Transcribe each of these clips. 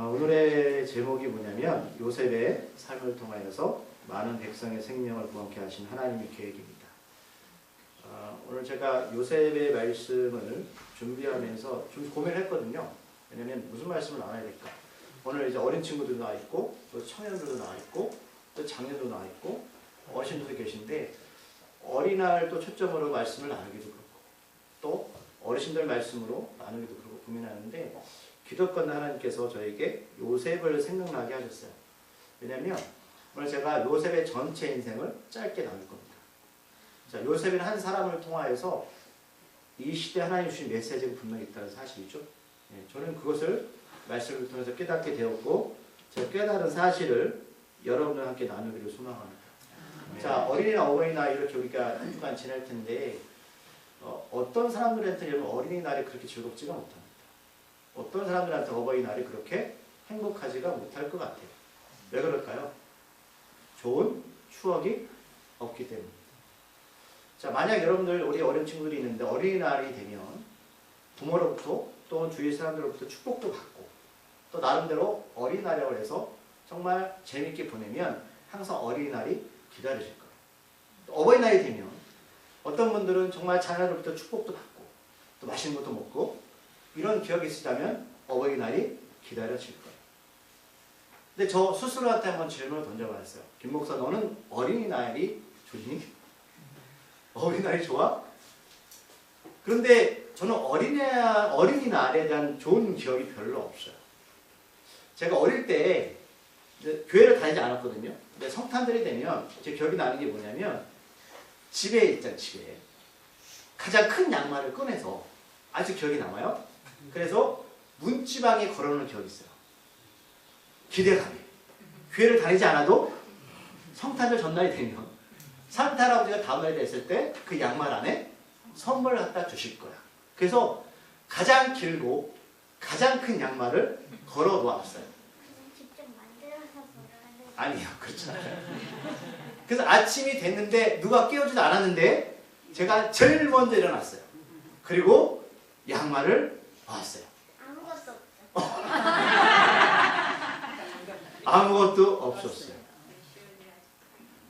오늘의 제목이 뭐냐면 요셉의 삶을 통하여서 많은 백성의 생명을 구원케 하신 하나님의 계획입니다. 오늘 제가 요셉의 말씀을 준비하면서 좀 고민했거든요. 왜냐면 무슨 말씀을 나눠야 될까? 오늘 이제 어린 친구들도 나와 있고 또 청년들도 나와 있고 또 장년도 나와 있고 어르신들도 계신데 어린아이를 또 초점으로 말씀을 나누기도 그렇고 또 어르신들 말씀으로 나누기도 그렇고 고민하는데 기도권 하나님께서 저에게 요셉을 생각나게 하셨어요. 왜냐하면 오늘 제가 요셉의 전체 인생을 짧게 나눌 겁니다. 자, 요셉은 한 사람을 통하여서 이 시대 하나님 주신 메시지가 분명히 있다는 사실이죠. 저는 그것을 말씀을 통해서 깨닫게 되었고 제가 깨달은 사실을 여러분과 함께 나누기를 소망합니다. 자, 어린이나 어버이날 이렇게 우리가 한 주간 지낼 텐데 어떤 사람들한테는 어린이날이 그렇게 즐겁지가 못합니다. 어떤 사람들한테 어버이날이 그렇게 행복하지가 못할 것 같아요. 왜 그럴까요? 좋은 추억이 없기 때문입니다. 자, 만약 여러분들 우리 어린 친구들이 있는데 어린이날이 되면 부모로부터 또 주위 사람들로부터 축복도 받고 또 나름대로 어린이날이라고 해서 정말 재밌게 보내면 항상 어린이날이 기다리실 거예요. 또 어버이날이 되면 어떤 분들은 정말 자녀로부터 축복도 받고 또 맛있는 것도 먹고 이런 기억이 있으시다면 어버이날이 기다려질 거예요. 근데 저 스스로한테 한번 질문을 던져봤어요. 김 목사, 너는 어린이날이 좋니? 어린이날이 좋아? 그런데 저는 어린이날에 대한 좋은 기억이 별로 없어요. 제가 어릴 때 교회를 다니지 않았거든요. 근데 성탄절이 되면 제 기억이 나는 게 뭐냐면 집에 있잖아요. 집에 가장 큰 양말을 꺼내서 아주 기억이 남아요. 그래서 문지방에 걸어놓은 기억이 있어요. 기대감이. 교회를 다니지 않아도 성탄절 전날이 되면 산타 할아버지가 다음날이 됐을 때 그 양말 안에 선물을 갖다 주실 거야. 그래서 가장 길고 가장 큰 양말을 걸어 놓았어요. 직접 만들어서 걸어야 아니요, 그렇지 않아요. 그래서 아침이 됐는데 누가 깨우지도 않았는데 제가 제일 먼저 일어났어요. 그리고 양말을 봤어요. 아무것도 없죠. 아무것도 없었어요.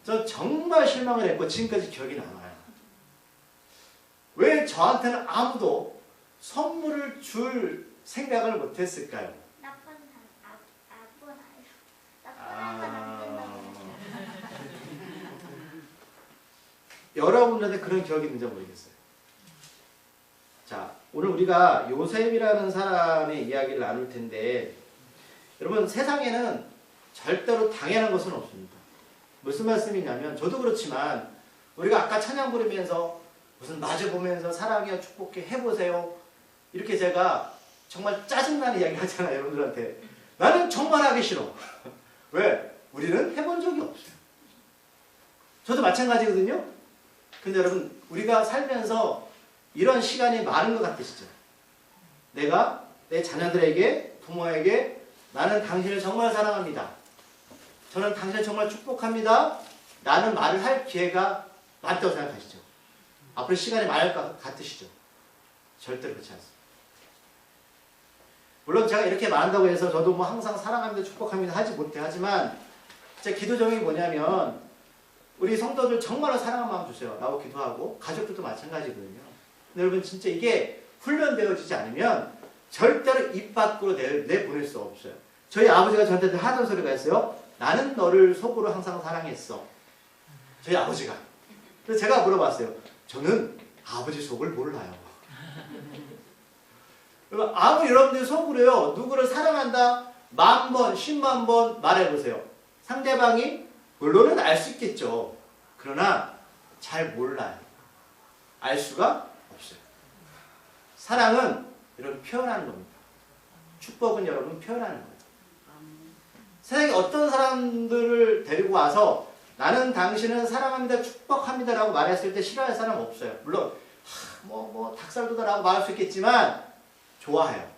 저 정말 실망을 했고 지금까지 기억이 남아요. 왜 저한테는 아무도 선물을 줄 생각을 못했을까요? 나쁜 아이요. 여러분들한테 그런 기억이 있는지 모르겠어요. 자, 오늘 우리가 요셉이라는 사람의 이야기를 나눌 텐데 여러분 세상에는 절대로 당연한 것은 없습니다. 무슨 말씀이냐면 저도 그렇지만 우리가 아까 찬양 부르면서 무슨 마주보면서 사랑해요 축복해 해보세요 이렇게 제가 정말 짜증나는 이야기 하잖아요. 여러분들한테 나는 정말 하기 싫어. 왜? 우리는 해본 적이 없어요. 저도 마찬가지거든요. 근데 여러분 우리가 살면서 이런 시간이 많은 것 같으시죠? 내가 내 자녀들에게 부모에게 나는 당신을 정말 사랑합니다. 저는 당신을 정말 축복합니다. 라는 말을 할 기회가 많다고 생각하시죠? 앞으로 시간이 많을 것 같으시죠? 절대로 그렇지 않습니다. 물론 제가 이렇게 말한다고 해서 저도 뭐 항상 사랑합니다, 축복합니다 하지 못해. 하지만 제 기도 제목이 뭐냐면 우리 성도들 정말로 사랑한 마음 주세요 라고 기도하고 가족들도 마찬가지거든요. 근데 여러분 진짜 이게 훈련되어지지 않으면 절대로 입 밖으로 내보낼 수 없어요. 저희 아버지가 저한테 하던 소리가 있어요. 나는 너를 속으로 항상 사랑했어. 저희 아버지가. 그래서 제가 물어봤어요. 저는 아버지 속을 몰라요. 아무 여러분들 속으로요. 누구를 사랑한다 10,000번, 100,000번 말해보세요. 상대방이 물론은 알 수 있겠죠. 그러나 잘 몰라요. 알 수가 없어요. 사랑은 여러분 표현하는 겁니다. 축복은 여러분 표현하는 거예요. 세상에 어떤 사람들을 데리고 와서 나는 당신은 사랑합니다, 축복합니다 라고 말했을 때 싫어할 사람 없어요. 물론 닭살도다 라고 말할 수 있겠지만 좋아해요.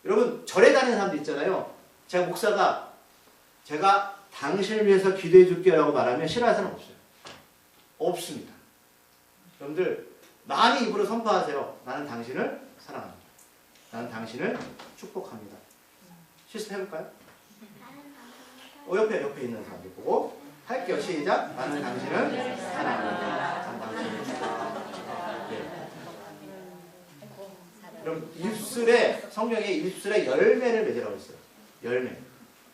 여러분 절에 다니는 사람도 있잖아요. 제가 목사가 제가 당신을 위해서 기도해 줄게요 라고 말하면 싫어할 사람 없어요. 없습니다. 여러분들 많이 입으로 선포하세요. 나는 당신을 사랑합니다. 나는 당신을 축복합니다. 실습 해볼까요? 나는 당신을 옆에 있는 사람들 보고 할게요. 시작. 나는 당신을 사랑합니다. 난 당신을 사랑합니다. 네. 그럼 입술에 성경에 입술에 열매를 맺으라고 했어요. 열매.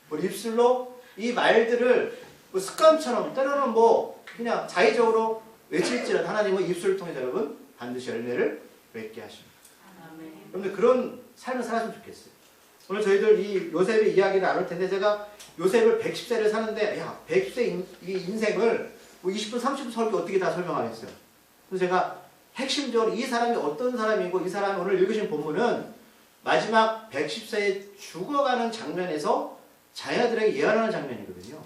우리 입술로 이 말들을 뭐 습관처럼 때로는 뭐 그냥 자의적으로 외칠지라도 하나님은 입술을 통해서 여러분 반드시 열매를 맺게 하십니다. 여러분들 그런 삶을 살았으면 좋겠어요. 오늘 저희들 이 요셉의 이야기를 나눌 텐데 제가 요셉을 110세를 사는데 야 110세 이 인생을 뭐 20분 30분 설교 어떻게 다 설명하겠어요. 그래서 제가 핵심적으로 이 사람이 어떤 사람이고 이 사람이 오늘 읽으신 본문은 마지막 110세에 죽어가는 장면에서 자녀들에게 예언하는 장면이거든요.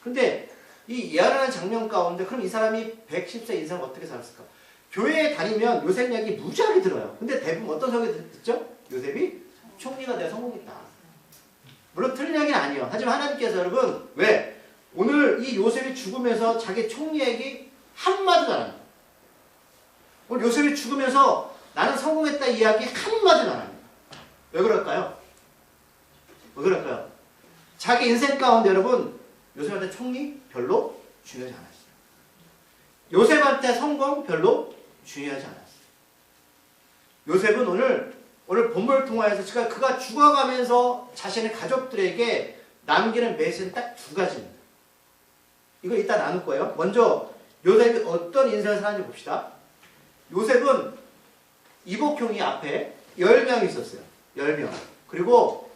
근데 이 예언하는 장면 가운데 그럼 이 사람이 110세 인생을 어떻게 살았을까? 교회에 다니면 요셉 이야기 무지하게 들어요. 근데 대부분 어떤 설교 듣죠? 요셉이 총리가 돼 성공했다. 물론 틀린 얘기는 아니에요. 하지만 하나님께서 여러분 왜? 오늘 이 요셉이 죽으면서 자기 총리 얘기 한마디도 안 합니다. 오늘 요셉이 죽으면서 나는 성공했다 이야기 한마디도 안 합니다. 왜 그럴까요? 왜 그럴까요? 자기 인생 가운데 여러분 요셉한테 총리 별로 중요하지 않았어요. 요셉한테 성공 별로 중요하지 않았어요. 요셉은 오늘 본문을 통하여서 그가 죽어가면서 자신의 가족들에게 남기는 메시지는 딱 두 가지입니다. 이거 이따 나눌 거예요. 먼저 요셉이 어떤 인생을 살았는지 봅시다. 요셉은 이복형이 앞에 10명이 있었어요. 10명. 그리고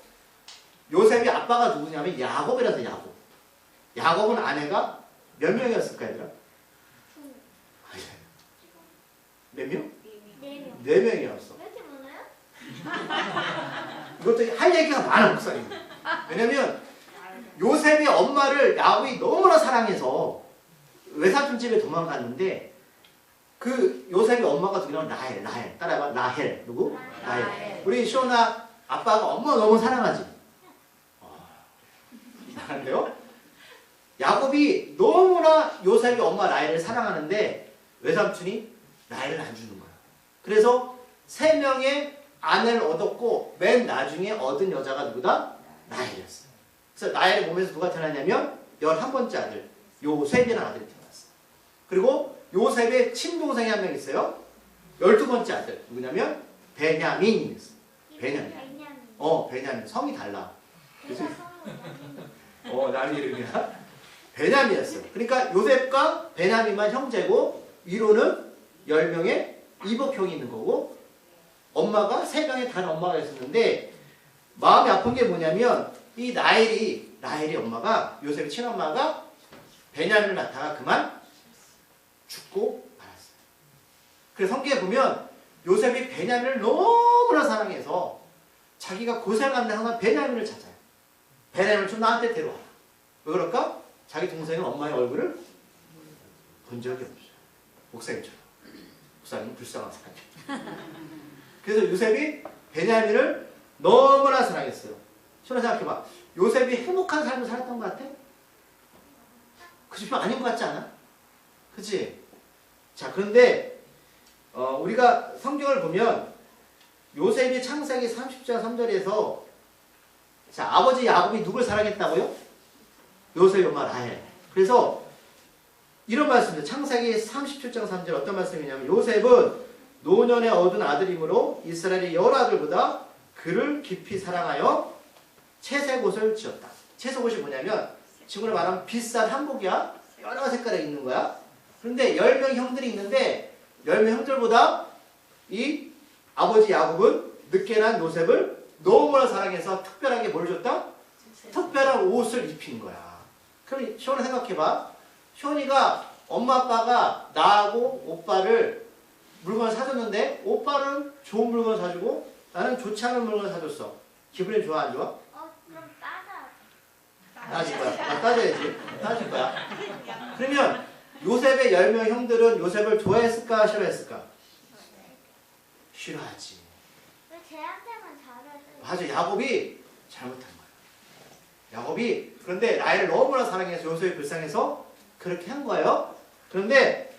요셉이 아빠가 누구냐면 야곱이라서 야곱. 야곱은 아내가 몇 명이었을까 얘들아? 몇 명? 4명. 4명이었어. 왜 이렇게 많아요? 이것도 할 얘기가 많아 목사님. 왜냐면 요셉의 엄마를 야곱이 너무나 사랑해서 외사촌 집에 도망갔는데 그 요셉의 엄마가 누구냐면 라헬. 따라해봐. 라헬. 누구? 라헬. 우리 시온아 아빠가 엄마 너무 사랑하지? 이상한데요? 야곱이 너무나 요셉의 엄마 라헬을 사랑하는데 외삼촌이 라헬을 안 주는 거야. 그래서 3명의 아내를 얻었고 맨 나중에 얻은 여자가 누구다? 라헬이었어요. 그래서 라헬의 몸에서 누가 태어났냐면 11번째 아들 요셉이라는 아들이 태어났어요. 그리고 요셉의 친동생이 한 명 있어요. 12번째 아들 누구냐면 베냐민이었어요. 베냐민. 베냐민. 성이 달라. 그치? 남 이름이야. 베냐민이었어요. 그러니까 요셉과 베냐민만 형제고 위로는 10명의 이복형이 있는 거고 엄마가 3명의 다른 엄마가 있었는데 마음이 아픈 게 뭐냐면 이 라헬이 엄마가 요셉의 친엄마가 베냐민을 낳다가 그만 죽고 말았어요. 그래서 성경에 보면 요셉이 베냐민을 너무나 사랑해서 자기가 고생하는데 항상 베냐민을 찾아요. 베냐민을 좀 나한테 데려와라. 왜 그럴까? 자기 동생은 엄마의 얼굴을 본 적이 없어요. 목사님처럼. 목사님은 불쌍한 사람이에요. 그래서 요셉이 베냐민을 너무나 사랑했어요. 시원히 생각해봐. 요셉이 행복한 삶을 살았던 것 같아? 그치? 아닌 것 같지 않아? 그치? 자, 그런데 우리가 성경을 보면 요셉이 창세기 30장 3절에서 자, 아버지 야곱이 누굴 사랑했다고요? 요셉의 엄마 라헬. 그래서 이런 말씀입니다. 창세기 37장 3절 어떤 말씀이냐면 요셉은 노년에 얻은 아들이므로 이스라엘의 여러 아들보다 그를 깊이 사랑하여 채색옷을 지었다. 채색옷이 뭐냐면 지금으로 말하면 비싼 한복이야. 여러 색깔에 있는 거야. 그런데 10명 형들이 있는데 10명 형들보다 이 아버지 야곱은 늦게 난 요셉을 너무나 사랑해서 특별하게 뭘 줬다? 특별한 옷을 입힌 거야. 그럼 시원이 생각해봐. 시원이가 엄마 아빠가 나하고 오빠를 물건을 사줬는데 오빠는 좋은 물건을 사주고 나는 좋지 않은 물건을 사줬어. 기분이 좋아 안 좋아? 그럼 따자. 따질 거야. 따져야지. 따질 거야. 그러면 요셉의 10명 형들은 요셉을 좋아했을까 싫어했을까? 싫어하지. 왜 쟤한테만 잘해줘? 맞아. 야곱이 잘못한 거야. 야곱이 그런데 라헬을 너무나 사랑해서 요셉이 불쌍해서 그렇게 한 거예요. 그런데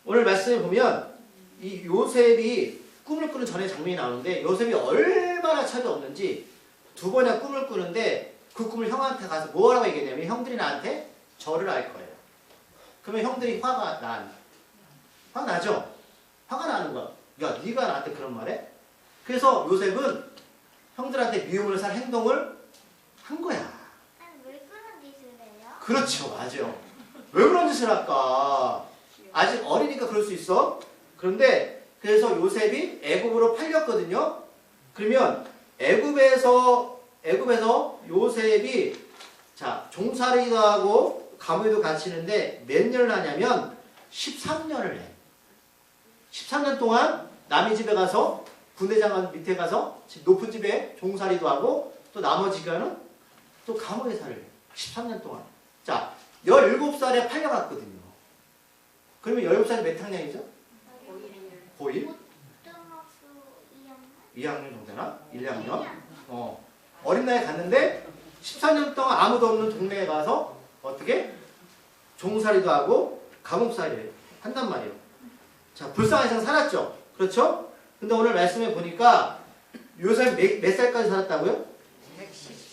오늘 말씀에 보면 이 요셉이 꿈을 꾸는 전에 장면이 나오는데 요셉이 얼마나 차이 없는지 두 번이나 꿈을 꾸는데 그 꿈을 형한테 가서 뭐라고 얘기했냐면 형들이 나한테 절을 할 거예요. 그러면 형들이 화가 나죠? 화가 나는 거야. 야, 네가 나한테 그런 말해? 그래서 요셉은 형들한테 미움을 살 행동을 한 거야. 아니, 왜 그런 짓을 해요? 그렇죠. 맞아요. 왜 그런 짓을 할까? 아직 어리니까 그럴 수 있어. 그런데 그래서 요셉이 애굽으로 팔렸거든요. 그러면 애굽에서 요셉이 자 종살이도 하고 감옥에도 갇히는데 몇 년을 하냐면 13년을 해. 13년 동안 남의 집에 가서 군대장관 밑에 가서 높은 집에 종살이도 하고 또 나머지 기간은 또 감옥에 살아요. 13년 동안. 자 17살에 팔려갔거든요. 그러면 17살이 몇 학년이죠? 고1? 고등학교 2학년? 2학년 정도 되나? 1, 2학년? 어린 나이에 갔는데 13년 동안 아무도 없는 동네에 가서 어떻게? 종살이도 하고 감옥살이를 한단 말이에요. 자, 불쌍한 세상 살았죠? 그렇죠? 근데 오늘 말씀해 보니까 요셉 몇 살까지 살았다고요?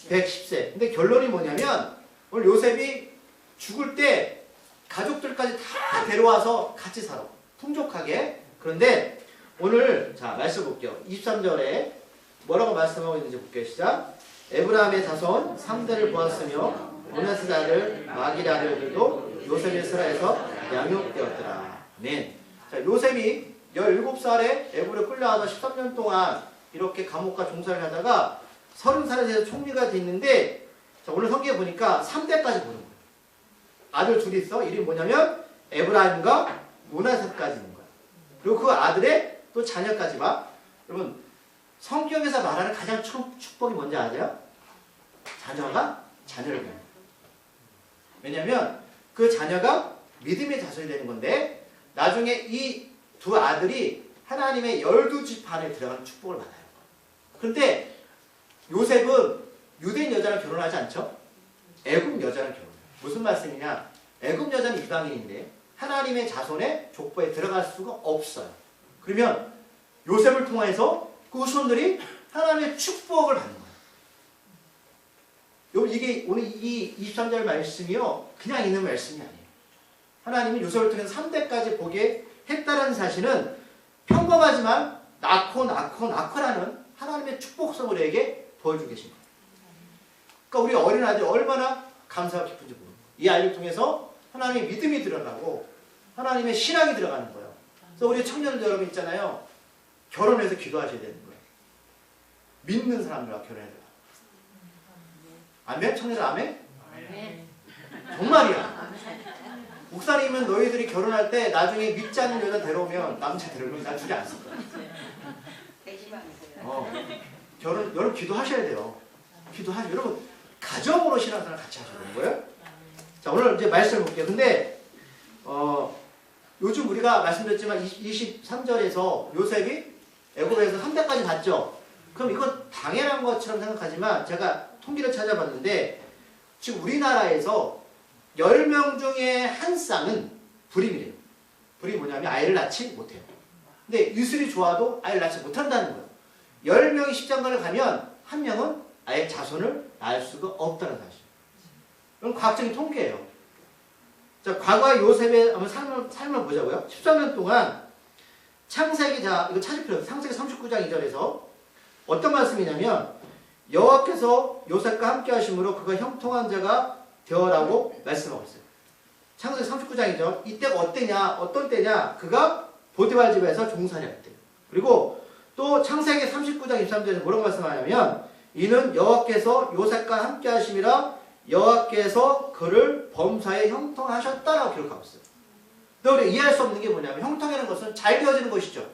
110세. 근데 결론이 뭐냐면 오늘 요셉이 죽을 때 가족들까지 다 데려와서 같이 살아. 풍족하게. 그런데 오늘 자 말씀 볼게요. 23절에 뭐라고 말씀하고 있는지 볼게요. 시작. 에브라함의 자손 3대를 보았으며 므낫세 아들 마길의 아들들도 요셉의 스라에서 양육되었더라. 아멘. 자, 요셉이 17살에 애굽에 끌려와서 13년 동안 이렇게 감옥과 종살이를 하다가 30살에 돼서 총리가 됐는데 자, 오늘 성경에 보니까 3대까지 보는 거예요. 아들 둘이 있어. 이름이 뭐냐면 에브라임과 므낫세까지 있는 거야. 그리고 그 아들의 또 자녀까지 봐. 여러분 성경에서 말하는 가장 축복이 뭔지 아세요? 자녀가 자녀를 보는 거예요. 왜냐하면 그 자녀가 믿음의 자손이 되는 건데 나중에 이 두 아들이 하나님의 12지판에 들어가는 축복을 받아요. 그런데 요셉은 유대인 여자랑 결혼하지 않죠? 애굽 여자랑 결혼해요. 무슨 말씀이냐? 애굽 여자는 이방인인데 하나님의 자손의 족보에 들어갈 수가 없어요. 그러면 요셉을 통해서 그 후손들이 하나님의 축복을 받는 거예요. 이게 오늘 이 23절 말씀이요. 그냥 있는 말씀이 아니에요. 하나님은 요셉을 통해서 3대까지 보게 했다는 사실은 평범하지만 낳고라는 하나님의 축복성을 우리에게 보여주고 계신 거예요. 그러니까 우리 어린아이들이 얼마나 감사가 깊은지 모르는 거예요. 이 아이를 통해서 하나님의 믿음이 들어가고 하나님의 신앙이 들어가는 거예요. 그래서 우리 청년들 여러분 있잖아요. 결혼해서 기도하셔야 되는 거예요. 믿는 사람들과 결혼해야 돼요. 아멘? 청년들 아멘? 정말이야. 목사님은 너희들이 결혼할 때 나중에 믿지 않는 여자 데려오면 남자 데려오면 나 주지 않을 거야. 여러분 기도하셔야 돼요. 기도하셔야 여러분 가정으로 신앙생활 같이 하셔야 되는 거예요. 자 오늘 이제 말씀을 볼게요. 근데 요즘 우리가 말씀드렸지만 23절에서 요셉이 애굽에서 3대까지 갔죠. 그럼 이건 당연한 것처럼 생각하지만 제가 통계를 찾아봤는데 지금 우리나라에서 10명 중에 한 쌍은 불임이래요. 불임이 뭐냐면 아이를 낳지 못해요. 근데 유술이 좋아도 아이를 낳지 못한다는 거예요. 10명이 십장가를 가면 한 명은 아예 자손을 낳을 수가 없다는 사실. 이건 과학적인 통계예요. 자, 과거 요셉의 한번 삶을 보자고요. 13년 동안 창세기 이거 찾을 필요 없어요. 창세기 39장 2절에서 어떤 말씀이냐면 여호와께서 요셉과 함께 하심으로 그가 형통한 자가 되어라고 말씀하고 있어요. 창세기 39장이죠. 이때가 어떤 때냐? 그가 보디발 집에서 종살이할 때. 그리고 또 창세기 39장 23절에 뭐라고 말씀하냐면 이는 여호와께서 요셉과 함께 하심이라 여호와께서 그를 범사에 형통하셨다라고 기록하고 있어요. 근데 우리 이해할 수 없는 게 뭐냐면 형통하는 것은 잘 되어지는 것이죠.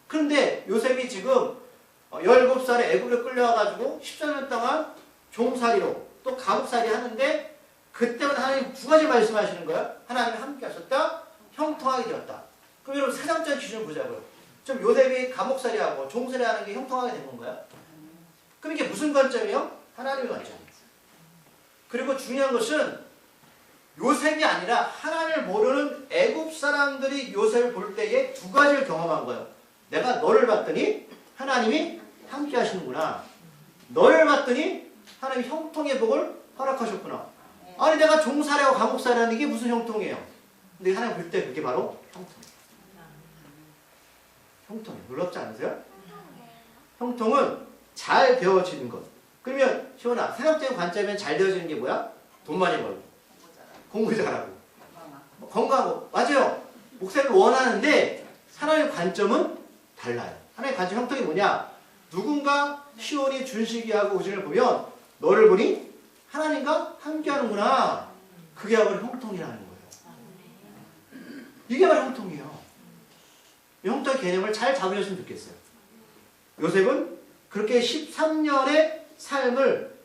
그런데 요셉이 지금 17살에 애굽에 끌려와가지고 14년 동안 종살이로 또 감옥살이 하는데 그때는 하나님 두 가지 말씀하시는 거예요. 하나님이 함께 하셨다. 형통하게 되었다. 그럼 여러분 세상적인 기준을 보자고요. 좀 요셉이 감옥살이하고 종살이 하는 게 형통하게 된 건가요? 그럼 이게 무슨 관점이에요? 하나님의 관점이에요. 그리고 중요한 것은 요셉이 아니라 하나님을 모르는 애굽 사람들이 요셉을 볼 때에 두 가지를 경험한 거예요. 내가 너를 봤더니 하나님이 함께 하시는구나. 너를 봤더니 하나님이 형통의 복을 허락하셨구나. 아니 내가 종살이하고 감옥살이라는 게 무슨 형통이에요? 근데 하나님 볼 때 그게 바로 형통이에요. 형통이에요. 놀랍지 않으세요? 형통은 잘 되어지는 것. 그러면 시원아, 세상적인 관점에는 잘 되어지는 게 뭐야? 돈 많이 벌고 공부 잘하고 건강하고. 맞아요. 목사님이 원하는데 하나님의 관점은 달라요. 하나님의 관점 형통이 뭐냐? 누군가 시온이 준식이하고 우진을 보면 너를 보니 하나님과 함께하는구나. 그게 바로 형통이라는 거예요. 이게 바로 형통이에요. 이 형통의 개념을 잘 잡으셨으면 좋겠어요. 요셉은 그렇게 13년의 삶을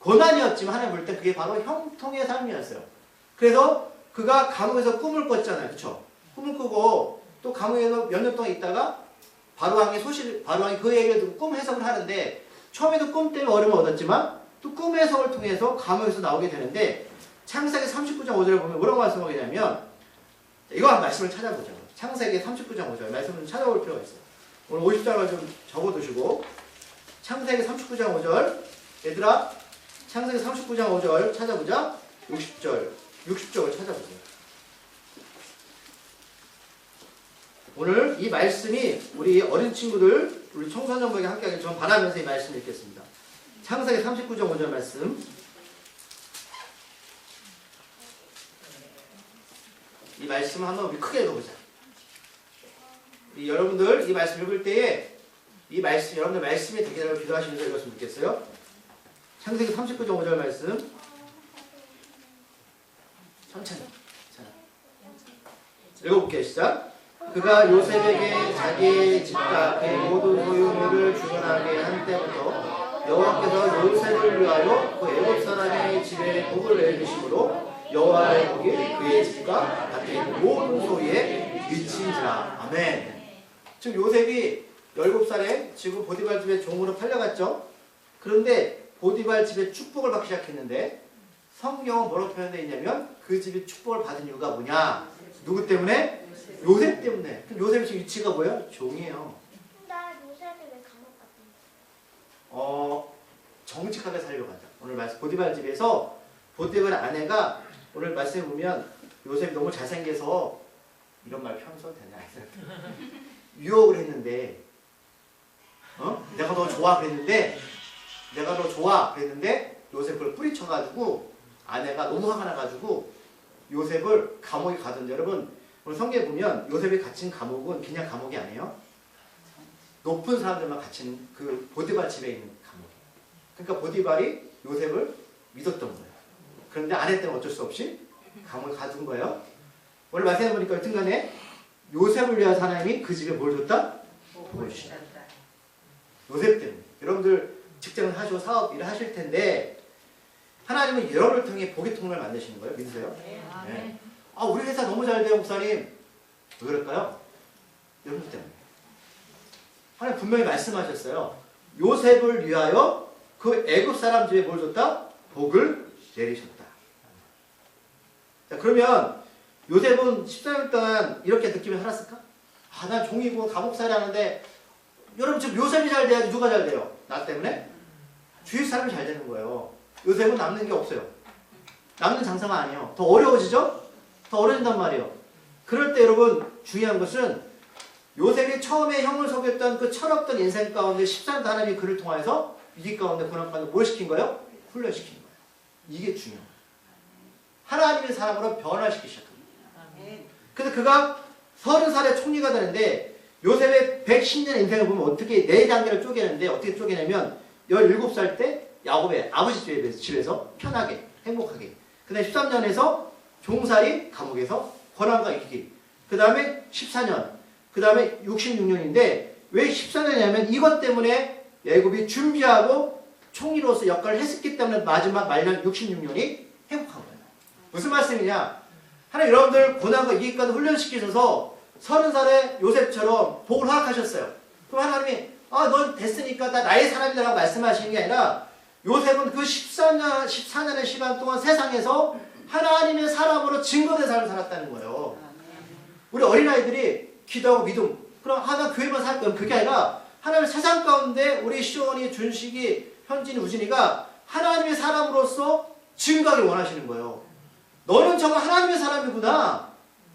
고난이었지만 하나님 볼 때 그게 바로 형통의 삶이었어요. 그래서 그가 감옥에서 꿈을 꿨잖아요. 그렇죠? 꿈을 꾸고 또 감옥에서 몇 년 동안 있다가 바로왕이 그 얘기를 듣고 꿈 해석을 하는데 처음에도 꿈 때문에 어려움을 얻었지만 또 꿈 해석을 통해서 감옥에서 나오게 되는데 창세기 39장 5절을 보면 뭐라고 말씀하냐면 이거 한 말씀을 찾아보죠. 창세기 39장 5절 말씀을 찾아볼 필요가 있어요. 오늘 50장을 좀 적어두시고 창세기 39장 5절 얘들아 창세기 39장 5절 찾아보자. 60절을 찾아보세요. 오늘 이 말씀이 우리 어린 친구들 우리 청소년부에게 함께하길 좀 바라면서 이 말씀 읽겠습니다. 창세기 39장 5절 말씀. 이 말씀 한번 우리 크게 읽어보자. 여러분들 이 말씀 읽을 때에 이 말씀 여러분들 말씀이 되기를 기도하시면서 읽었으면 좋겠어요. 창세기 39장 5절 말씀. 천천히. 읽어볼게요. 시작. 그가 요셉에게 자기의 집과 그의 모든 소유물을 주관하게 한 때부터 여호와께서 요셉을 위하여 그 애굽 사람의 집에 복을 내리심으로 여호와의 복이 그의 집과 밭에 있는 모든 소유에 미친지라. 아멘. 지금 요셉이 17살에 지금 보디발 집에 종으로 팔려갔죠. 그런데 보디발 집에 축복을 받기 시작했는데 성경은 뭐라고 표현되어 있냐면 그 집이 축복을 받은 이유가 뭐냐? 누구 때문에? 요셉 때문에. 그럼 요셉의 지금 위치가 뭐예요? 종이에요. 근데 요셉이 왜 감옥 갔던 정직하게 살려고 하자. 오늘 말씀 보디발 집에서 보디발 아내가 오늘 말씀에 보면 요셉이 너무 잘생겨서 이런 말 평소 되냐? 유혹을 했는데 내가 너 좋아 그랬는데 요셉 그걸 뿌리쳐가지고 아내가 너무 화가 나가지고 요셉을 감옥에 가던데 여러분 오늘 성경에 보면 요셉이 갇힌 감옥은 그냥 감옥이 아니에요. 높은 사람들만 갇힌 그 보디발 집에 있는 감옥이에요. 그러니까 보디발이 요셉을 믿었던 거예요. 그런데 아내 때문에 어쩔 수 없이 감옥에 가둔 거예요. 오늘 말씀해 보니까 여튼간에 요셉을 위해서 하나님이 그 집에 뭘 줬다? 복을 주셨다. 요셉 때문에. 여러분들 직장을 하시고 사업 일을 하실 텐데 하나님은 여러분을 통해 복의 통로를 만드시는 거예요. 믿으세요? 네. 아 우리 회사 너무 잘 돼요 목사님. 왜 그럴까요? 여러분 때문에. 하나님 분명히 말씀하셨어요. 요셉을 위하여 그 애굽 사람 집에 뭘 줬다? 복을 내리셨다. 자 그러면 요셉은 14년 동안 이렇게 느끼며 살았을까? 아, 난 종이고 감옥살이 하는데 여러분 지금 요셉이 잘 돼야지 누가 잘 돼요? 나 때문에? 주위 사람이 잘 되는 거예요. 요셉은 남는 게 없어요. 남는 장사가 아니에요. 더 어려워지죠? 더 어려진단 말이에요. 그럴 때 여러분 중요한 것은 요셉이 처음에 형을 속였던 그 철없던 인생 가운데 14년 하나님이 그를 통해서 위기 가운데 고난 가운데 뭘 시킨 거예요? 훈련시킨 거예요. 이게 중요해요. 하나님의 사람으로 변화시키기 시작합니다. 그래서 그가 30살에 총리가 되는데 요셉의 110년의 인생을 보면 어떻게 4단계를 쪼개는데 어떻게 쪼개냐면 17살 때 야곱의 아버지 집에서 편하게 행복하게 그 다음에 13년에서 종살이 감옥에서 권한과 이기기 그 다음에 14년 그 다음에 66년인데 왜 14년이냐면 이것 때문에 야곱이 준비하고 총리로서 역할을 했었기 때문에 마지막 말년 66년이 행복한 거예요. 무슨 말씀이냐? 하나님 여러분들 고난과 이기까지 훈련시키셔서 30살의 요셉처럼 복을 허락하셨어요. 그럼 하나님이 넌 됐으니까 나 나의 사람이라고 말씀하시는 게 아니라 요셉은 그 14년의 시간 동안 세상에서 하나님의 사람으로 증거된 삶을 살았다는 거예요. 우리 어린아이들이 기도하고 믿음 그럼 나 교회만 살 거면 그게 아니라 하나님 세상 가운데 우리 시온이 준식이 현진이, 우진이가 하나님의 사람으로서 증거하길 원하시는 거예요. 너는 정말 하나님의 사람이구나.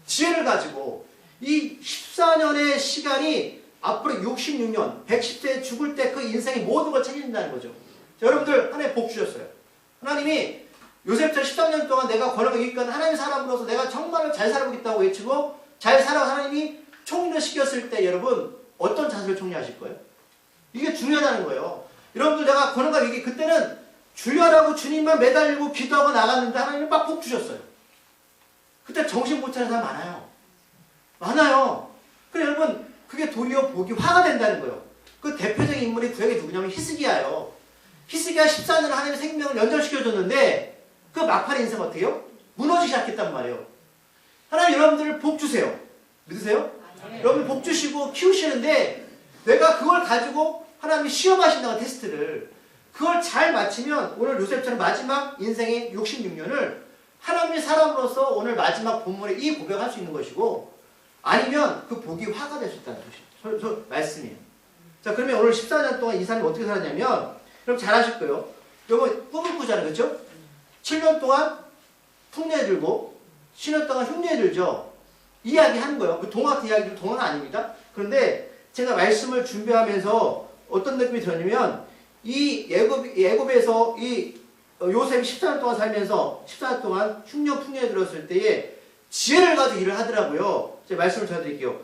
지혜를 가지고 이 14년의 시간이 앞으로 66년, 110세에 죽을 때 그 인생의 모든 걸 책임진다는 거죠. 자, 여러분들 하나님 복 주셨어요. 하나님이 요셉처럼 13년 동안 내가 권력을 이끌는 하나님의 사람으로서 내가 정말 잘 살아보겠다고 외치고 잘 살아 하나님이 총리를 시켰을 때 여러분 어떤 자세를 총리하실 거예요? 이게 중요하다는 거예요. 여러분들 내가 권능과 위기 그때는 주여라고 주님만 매달리고 기도하고 나갔는데 하나님이 막 복 주셨어요. 그때 정신 못 차리는 사람 많아요. 많아요. 그래 여러분 그게 도리어 복이 화가 된다는 거예요. 그 대표적인 인물이 구약에 누구냐면 히스기야예요. 히스기야 14년 하나님의 생명을 연장시켜줬는데 그 막판의 인생 어떻게 해요? 무너지기 시작했단 말이에요. 하나님 여러분들 복 주세요. 믿으세요? 여러분 복 주시고 키우시는데 내가 그걸 가지고 하나님이 시험하신다는 테스트를 그걸 잘 마치면 오늘 요셉처럼 마지막 인생의 66년을 하나님의 사람으로서 오늘 마지막 본문에 이 고백할 수 있는 것이고 아니면 그 복이 화가 될 수 있다는 말씀이에요. 자 그러면 오늘 14년 동안 이 사람이 어떻게 살았냐면 그럼 잘 아실 거예요. 여러분 꿈을 꾸잖아요. 그렇죠? 7년 동안 풍년에 들고 10년 동안 흉년에 들죠. 이야기하는 거예요. 그 동화 같은 이야기도 동화가 아닙니다. 그런데 제가 말씀을 준비하면서 어떤 느낌이 들었냐면 이 애굽에서 이 요셉이 14년 동안 살면서 14년 동안 흉년 풍년에 들었을 때에 지혜를 가지고 일을 하더라고요. 제가 말씀을 전해드릴게요.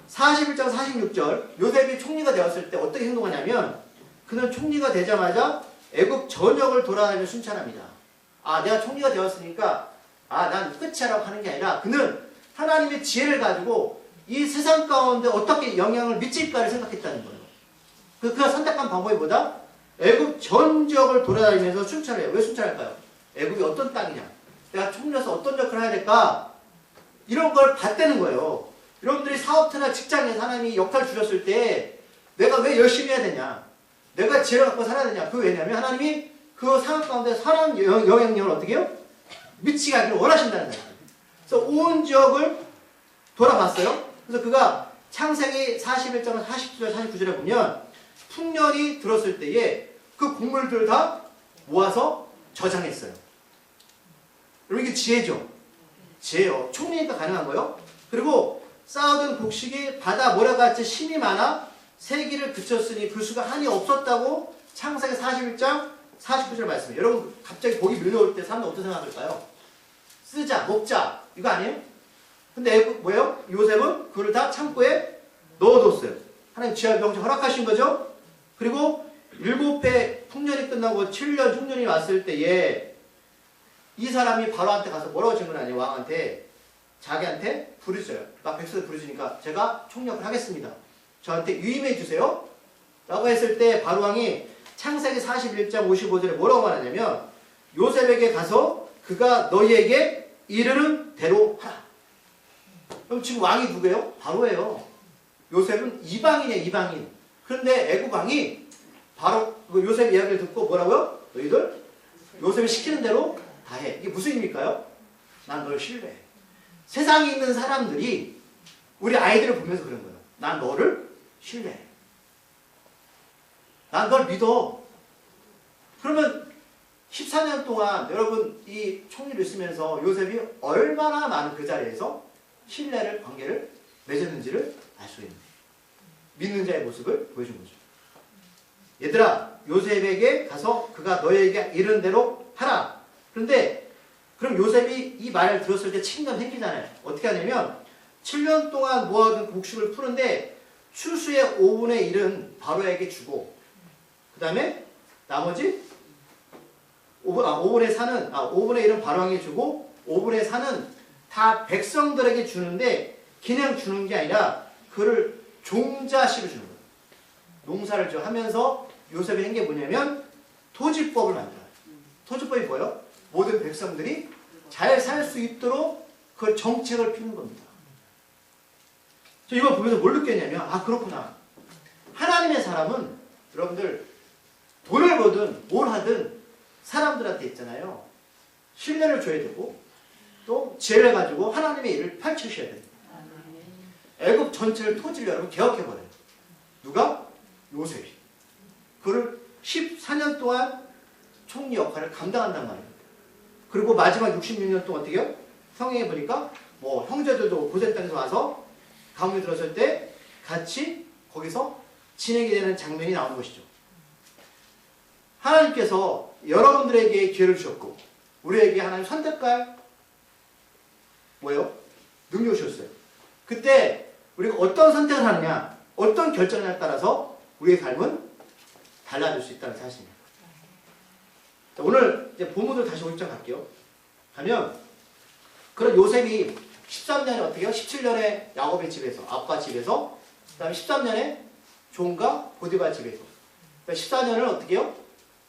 41장 46절 요셉이 총리가 되었을 때 어떻게 행동하냐면 그는 총리가 되자마자 애굽 전역을 돌아다니며 순찰합니다. 아 내가 총리가 되었으니까 아 난 끝이라고 하는 게 아니라 그는 하나님의 지혜를 가지고 이 세상 가운데 어떻게 영향을 미칠까를 생각했다는 거예요. 그가 선택한 방법이 뭐다? 애굽 전 지역을 돌아다니면서 순찰해요. 왜 순찰할까요? 애굽이 어떤 땅이냐? 내가 총리로서 어떤 역할을 해야 될까? 이런 걸 봤다는 거예요. 여러분들이 사업터나 직장에서 하나님이 역할을 주셨을 때 내가 왜 열심히 해야 되냐? 내가 지혜를 갖고 살아야 되냐? 그게 왜냐면 하나님이 그 상황 가운데 사람 영향력을 어떻게 해요? 미치게 하기를 원하신다는 거예요. 그래서 온 지역을 돌아봤어요. 그래서 그가 창세기 41장 40절 49절에 보면 풍년이 들었을 때에 그 곡물들을 다 모아서 저장했어요. 여러분 이게 지혜죠. 지혜요. 총리니까 가능한 거예요. 그리고 쌓아둔 곡식이 바다 모래같이 힘이 많아 세기를 그쳤으니 불수가 한이 없었다고 창세기 41장 49절 말씀이에요. 여러분 갑자기 복이 밀려올 때 사람들 어떤 생각할까요? 쓰자, 먹자 이거 아니에요? 근데 뭐예요? 요셉은 그걸 다 창고에 넣어뒀어요. 하나님 지하 병치 허락하신 거죠. 그리고 7배 풍년이 끝나고 7년 흉년이 왔을 때에 이 사람이 바로한테 가서 뭐라고 질문하냐 왕한테 자기한테 부르셔요. 막 백성을 부르시니까 제가 총력을 하겠습니다. 저한테 위임해 주세요. 라고 했을 때 바로왕이 창세기 41장 55절에 뭐라고 말하냐면 요셉에게 가서 그가 너희에게 이르는 대로 하라. 그럼 지금 왕이 누구예요? 바로예요. 요셉은 이방인이에요. 이방인. 그런데 애굽 왕이 바로 그 요셉 이야기를 듣고 뭐라고요? 너희들 요셉이 시키는 대로 다 해. 이게 무슨 의미일까요? 난 널 신뢰해. 세상에 있는 사람들이 우리 아이들을 보면서 그런 거예요. 난 너를 신뢰해. 난 널 믿어. 그러면 14년 동안 여러분 이 총리를 쓰면서 요셉이 얼마나 많은 그 자리에서 신뢰를 관계를 맺었는지를 알 수 있는 믿는 자의 모습을 보여준 거죠. 얘들아 요셉에게 가서 그가 너에게 이른 대로 하라. 그런데 그럼 요셉이 이 말을 들었을 때 책임감 생기잖아요. 어떻게 하냐면 7년 동안 모아둔 곡식을 푸는데 추수의 5분의 1은 바로에게 주고 그 다음에 나머지 5분의 1은 바로에게 주고 5분의 4는 다 백성들에게 주는데 그냥 주는 게 아니라 그를 종자식을 주는 거예요. 농사를 하면서 요셉이 한 게 뭐냐면 토지법을 만들어요. 토지법이 뭐예요? 모든 백성들이 잘 살 수 있도록 그 정책을 피는 겁니다. 저 이걸 보면서 뭘 느꼈냐면 아 그렇구나. 하나님의 사람은 여러분들 돈을 벌든 뭘 하든 사람들한테 있잖아요. 신뢰를 줘야 되고 또 지혜를 가지고 하나님의 일을 펼치셔야 됩니다. 애굽 전체를 토지를 여러분 개혁해버려요. 누가? 요셉이. 그를 14년 동안 총리 역할을 감당한단 말입니다. 그리고 마지막 66년 동안 어떻게 해요? 성경에 보니까 뭐 형제들도 고센 땅에서 와서 감옥에 들었을 때 같이 거기서 진행이 되는 장면이 나오는 것이죠. 하나님께서 여러분들에게 기회를 주셨고 우리에게 하나님 선택할 뭐예요? 능력을 주셨어요. 그때 우리가 어떤 선택을 하느냐, 어떤 결정을 따라서 우리의 삶은 달라질 수 있다는 사실입니다. 자, 오늘 이제 본문으로 다시 5장 갈게요. 가면 그런 요셉이 13년에 어떻게 해요? 17년에 야곱의 집에서, 아빠 집에서, 그 다음에 13년에 종과 보디발 집에서, 14년을 어떻게 해요?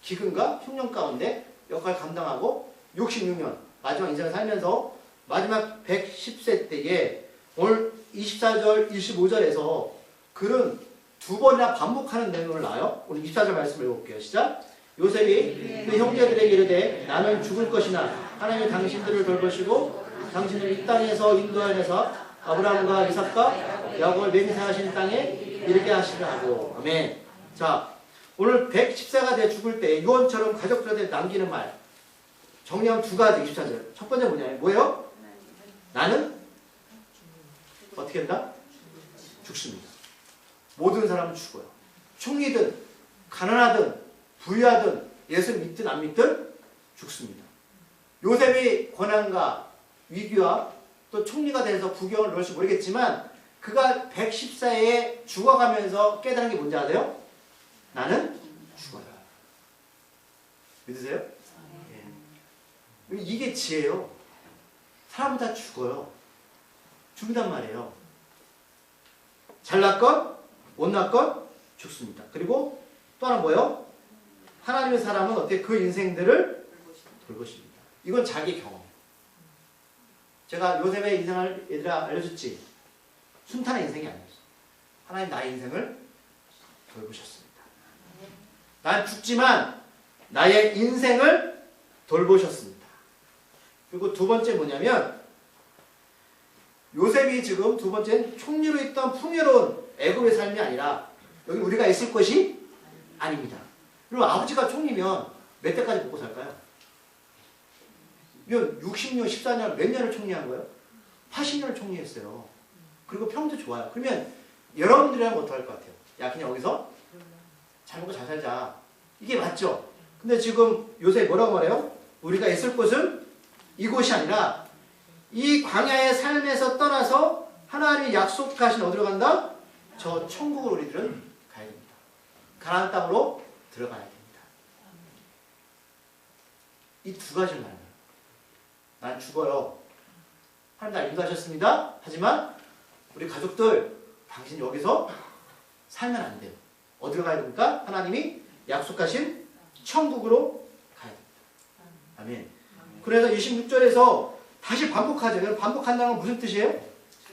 기근과 흉년 가운데 역할을 감당하고 66년 마지막 인생을 살면서 마지막 110세 때에 오늘 24절, 25절에서 글은 두 번이나 반복하는 내용을 나와요. 오늘 24절 말씀을 읽어볼게요. 시작. 요셉이 그 형제들에게 이르되 나는 죽을 것이나 하나님이 당신들을 돌보시고 당신을 이 땅에서 인도하여서 아브라함과 이삭과 야곱을 맹세하신 땅에 이르게 하시려 하고. 아멘. 자, 오늘 110세가 돼 죽을 때 유언처럼 가족들한테 남기는 말 정리하면 두 가지. 24절 첫 번째 뭐예요? 나는 어떻게 한다? 죽습니다. 모든 사람은 죽어요. 총리든 가난하든 부유하든 예수 믿든 안 믿든 죽습니다. 요셉이 고난과 위기와 또 총리가 돼서 부경을 넣을지 모르겠지만 그가 114세에 죽어가면서 깨달은 게 뭔지 아세요? 나는 죽어요. 믿으세요? 네. 이게 지혜예요. 사람은 다 죽어요. 죽는단 말이에요. 잘났건 못났건 죽습니다. 그리고 또 하나 뭐예요? 하나님의 사람은 어떻게 그 인생들을 돌보십니다. 이건 자기 경험. 제가 요셉의 인생을 얘들아 알려줬지. 순탄한 인생이 아니었어. 하나님 나의 인생을 돌보셨습니다. 난 죽지만 나의 인생을 돌보셨습니다. 그리고 두 번째 뭐냐면 요셉이 지금 두 번째는 총리로 있던 풍요로운 애굽의 삶이 아니라 여기 우리가 있을 것이 아닙니다. 그리고 아버지가 총리면 몇 대까지 먹고 살까요? 이건 60년, 14년 몇 년을 총리한 거예요? 80년을 총리했어요. 그리고 평도 좋아요. 그러면 여러분들이라면 어떡할 것 같아요? 야 그냥 여기서 잘 먹고 잘 살자. 이게 맞죠? 근데 지금 요새 뭐라고 말해요? 우리가 있을 곳은 이곳이 아니라 이 광야의 삶에서 떠나서 하나님이 약속하신 어디로 간다? 저 천국으로 우리들은 가야 됩니다. 가나안 땅으로 들어가야 됩니다. 이 두 가지를 말해요. 난 죽어요. 하나님 날 인도하셨습니다. 하지만 우리 가족들 당신 여기서 살면 안 돼요. 어디로 가야 됩니까? 하나님이 약속하신 천국으로 가야 됩니다. 아멘. 그래서 26절에서 다시 반복하죠. 반복한다는 건 무슨 뜻이에요?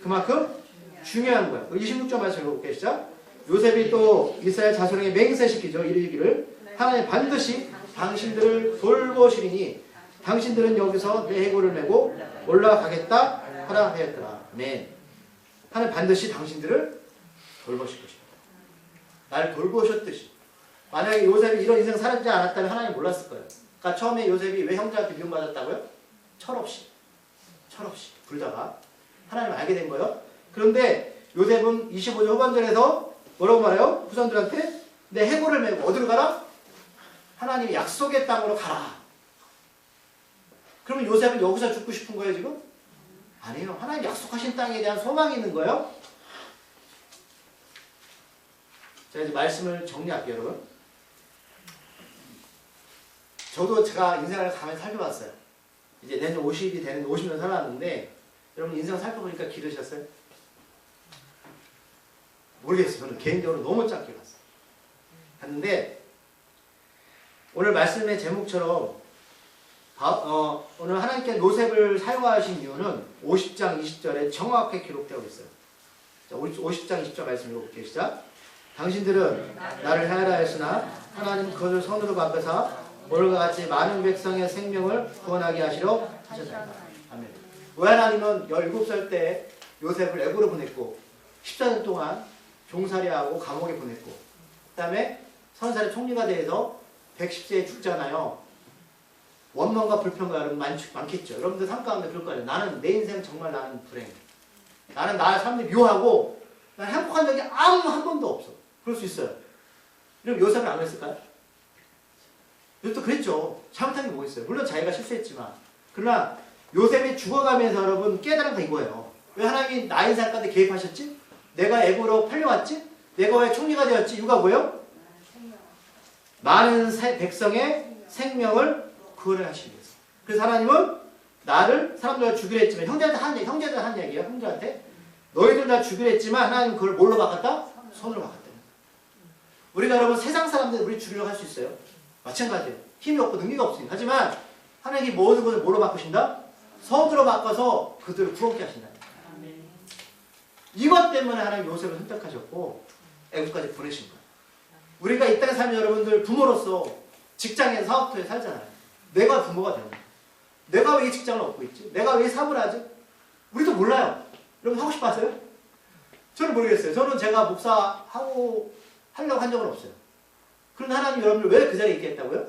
그만큼 중요한 거예요. 26절 말씀 읽어볼게요. 시작. 요셉이 또 이스라엘 자손에게 맹세시키죠. 이르기를 하나님 반드시 당신들을 돌보시리니 당신들은 여기서 내 해골을 메고 올라가겠다 하라 하였더라. 아멘. 하나님 반드시 당신들을 돌보실 것입니다. 나를 돌보셨듯이. 만약에 요셉이 이런 인생 살지 않았다면 하나님 몰랐을 거예요. 그러니까 처음에 요셉이 왜 형제한테 미움받았다고요? 철없이 불다가 하나님 알게 된 거예요. 그런데 요셉은 25절 후반절에서 뭐라고 말해요? 후손들한테 내 해골을 메고 어디로 가라? 하나님이 약속의 땅으로 가라. 그러면 요셉은 여기서 죽고 싶은 거예요 지금? 아니에요. 하나님 약속하신 땅에 대한 소망이 있는 거예요. 자 이제 말씀을 정리할게요 여러분. 저도 제가 인생을 가만히 살펴봤어요. 이제 내년 50이 되는 50년 살아왔는데 여러분 인생을 살펴보니까 길으셨어요? 모르겠어요. 저는 개인적으로 너무 짧게 봤어요. 봤는데 오늘 말씀의 제목처럼 오늘 하나님께 요셉을 사용하신 이유는 50장 20절에 정확하게 기록되어 있어요. 자, 50장 20절 말씀 읽어볼게요. 시작. 당신들은 나를 해하라 했으나 하나님 그것을 손으로 갚으사 오늘과 같이 많은 백성의 생명을 구원하게 하시려 하셨다. 아멘. 왜 하나님은 17살 때 요셉을 애굽으로 보냈고 14년 동안 종살이하고 감옥에 보냈고 그 다음에 30살에 총리가 돼서 110세에 죽잖아요. 원망과 불평가 여러분 많겠죠. 여러분들 삶 가운데 그럴 거예요. 나는 내 인생 정말 나는 불행해. 나는 나의 삶이 묘하고 난 행복한 적이 아무 한 번도 없어. 그럴 수 있어요. 그럼 요셉은 안 그랬을까요? 요셉도 그랬죠. 잘못한 게 뭐 있어요? 물론 자기가 실수했지만. 그러나 요셉이 죽어가면서 여러분 깨달은 거 이거예요. 왜 하나님이 나의 인생 가운데 개입하셨지? 내가 애고로 팔려왔지? 내가 왜 총리가 되었지? 이유가 뭐예요? 많은 백성의 생명을 구원을 하시기 위해서. 그래서 하나님은 나를 사람들과 죽이려 했지만 형제들 한 얘기예요. 형제한테 너희들 나 죽이려 했지만 하나님 그걸 뭘로 바꿨다? 손으로 바꿨다. 우리가 여러분 세상 사람들 우리 죽이려고 할 수 있어요. 마찬가지예요. 힘이 없고 능력이 없으니까. 하지만 하나님이 모든 것을 뭐로 바꾸신다? 손으로 바꿔서 그들을 구원케 하신다. 이것 때문에 하나님 요셉을 선택하셨고 애국까지 보내신 거예요. 우리가 이 땅에 살면 여러분들 부모로서 직장에서 사업터에 살잖아요. 내가 부모가 되는 거예요. 내가 왜 이 직장을 얻고 있지? 내가 왜 사업을 하지? 우리도 몰라요. 여러분 하고 싶어 하세요? 저는 모르겠어요. 저는 제가 목사하고 하려고 한 적은 없어요. 그런데 하나님 여러분들 왜 그 자리에 있게 했다고요?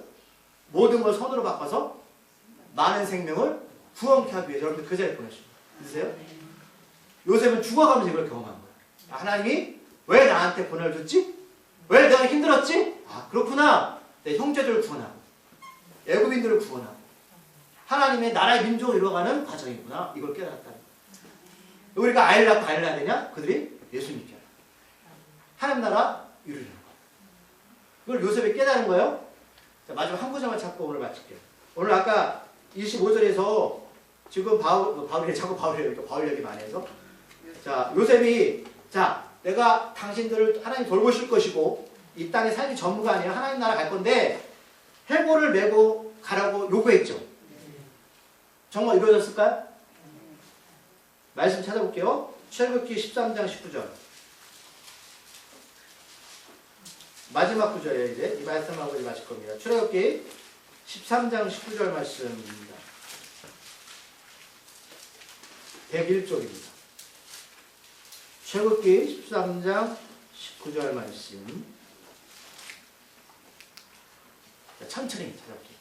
모든 걸 손으로 바꿔서 많은 생명을 구원케 하기 위해서 여러분들 그 자리에 보내십니다. 믿으세요? 요셉은 죽어가면서 이걸 경험한 거예요. 하나님이 왜 나한테 고난을 줬지? 왜 내가 힘들었지? 아 그렇구나. 내 형제들을 구원하고 애굽인들을 구원하고 하나님의 나라의 민족을 이루어가는 과정이구나. 이걸 깨달았다. 우리가 아이를 낳고 아이를 낳아야 되냐? 그들이 예수 믿게 하라. 하나님 나라 이루려는 거예요. 이걸 요셉이 깨달은 거예요. 자, 마지막 한 구절만 찾고 오늘 마칠게요. 오늘 아까 25절에서 지금 바울이 자꾸 바울 얘기 많이 해서 자 요셉이 자 내가 당신들을 하나님 돌보실 것이고 이 땅의 삶이 전부가 아니라 하나님 나라 갈 건데 해골을 메고 가라고 요구했죠. 정말 이루어졌을까요? 말씀 찾아볼게요. 출애굽기 13장 19절 마지막 구절이에요. 이제 이 말씀하고 이제 마칠 겁니다. 출애굽기 13장 19절 말씀입니다. 101쪽입니다. 출애굽기 13장 19절 말씀. 천천히 찾아볼게요.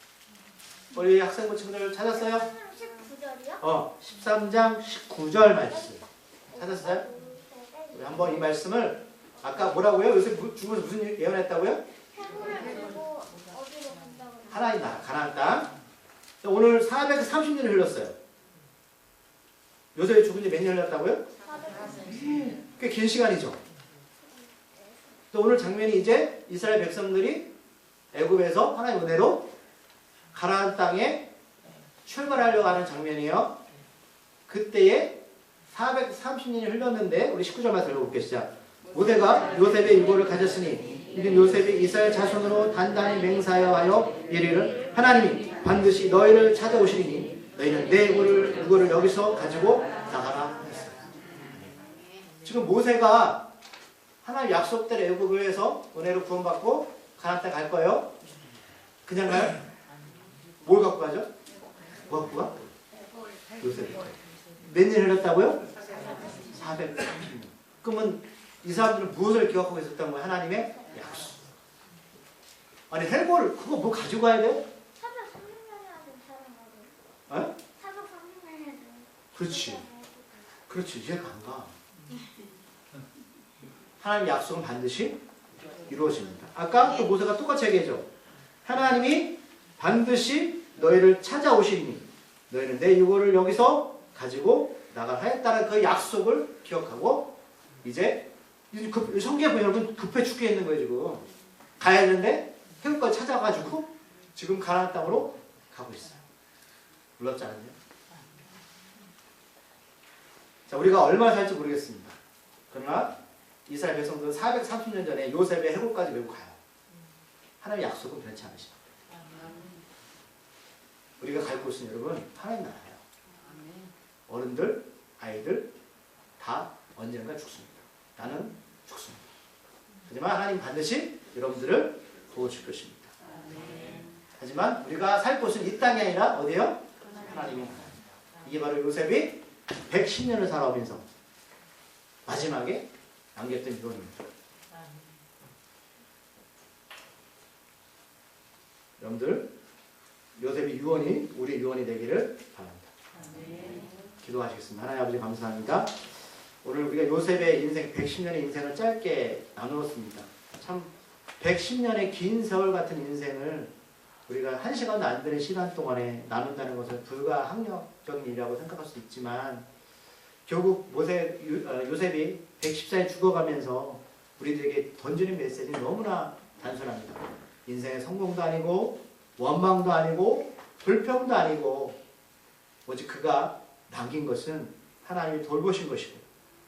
우리 학생부 친구들 찾았어요? 19절이요? 13장 19절 말씀. 찾았어요? 우리 한번 이 말씀을 아까 뭐라고요? 요새 죽으면서 무슨 예언했다고요? 해골을 들고 어디로 간다고? 하나님 나라, 가나안 땅. 오늘 430년이 흘렀어요. 요셉이 죽은 지 몇 년 흘렀다고요? 440년. 꽤 긴 시간이죠. 또 오늘 장면이 이제 이스라엘 백성들이 애굽에서 하나님의 은혜로 가나안 땅에 출발하려고 하는 장면이에요. 그때에 430년이 흘렀는데 우리 19절 말씀 읽어볼게요. 시작. 모세가 요셉의 유고를 가졌으니 이는 요셉이 이스라엘 자손으로 단단히 맹세하여 하여 이르기를 하나님이 반드시 너희를 찾아오시리니 너희는 내 유고를 여기서 가지고 나가라 했어요. 지금 모세가 하나님 약속대로 애굽에서 은혜로 구원받고 가나안 땅 갈 거예요? 그냥 가요? 뭘 갖고 가죠? 뭐 갖고 가? 요셉. 몇 년 흘렀다고요? 430년. 그러면 이 사람들은 무엇을 기억하고 있었던 거예요? 하나님의 약속. 아니 헬고를 그거 뭐 가지고 가야 돼요? 430년이라도 사는 거죠. 430년이라도. 그렇지. 그렇지. 이해가 안 가. 하나님 약속은 반드시 이루어집니다. 아까 또 모세가 똑같이 얘기했죠. 하나님이 반드시 너희를 찾아오시니 너희는 내 유고를 여기서 가지고 나가라 하였다는 그 약속을 기억하고 이제 성경에 보면 여러분 급해 죽겠는 거예요. 지금 가야 되는데 해국까지 찾아가지고 지금 가나안 땅으로 가고 있어요. 놀랍지 않았나요? 자, 우리가 얼마나 살지 모르겠습니다. 그러나 이스라엘 백성들은 430년 전에 요셉의 해국까지 메고 가요. 하나님의 약속은 변치 않으십니다. 우리가 갈 곳은 여러분 하나님 나라예요. 어른들, 아이들 다 언젠가 죽습니다. 나는 죽습니다. 하지만 하나님 반드시 여러분들을 도우실 것입니다. 하지만 우리가 살 곳은 이 땅이 아니라 어디예요? 하나님의 나라입니다. 이게 바로 요셉이 110년을 살아오면서 마지막에 남겼던 유언입니다. 여러분들 요셉이 유언이 우리 유언이 되기를 바랍니다. 기도하시겠습니다. 하나님 아버지 감사합니다. 오늘 우리가 요셉의 인생 110년의 인생을 짧게 나누었습니다. 참 110년의 긴 세월 같은 인생을 우리가 1시간도 안 되는 시간 동안에 나눈다는 것은 불가항력적인 일이라고 생각할 수 있지만 결국 요셉이 114에 죽어가면서 우리들에게 던지는 메시지는 너무나 단순합니다. 인생의 성공도 아니고 원망도 아니고 불평도 아니고 오직 그가 남긴 것은 하나님이 돌보신 것이고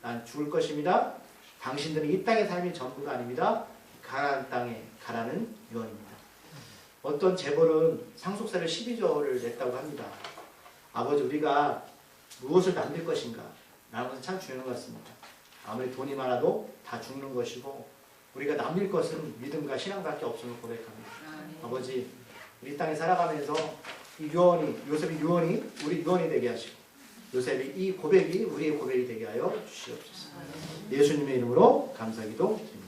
난 죽을 것입니다. 당신들은 이 땅의 삶이 전부가 아닙니다. 가나안 땅에 가라는 유언입니다. 어떤 재벌은 상속세를 12조를 냈다고 합니다. 아버지 우리가 무엇을 남길 것인가? 라는 것은 참 중요한 것 같습니다. 아무리 돈이 많아도 다 죽는 것이고 우리가 남길 것은 믿음과 신앙밖에 없음을 고백합니다. 아버지 우리 땅에 살아가면서 이 유언이 요셉의 유언이 우리 유언이 되게 하시고 요셉의 이 고백이 우리의 고백이 되게 하여 주시옵소서. 예수님의 이름으로 감사기도 드립니다.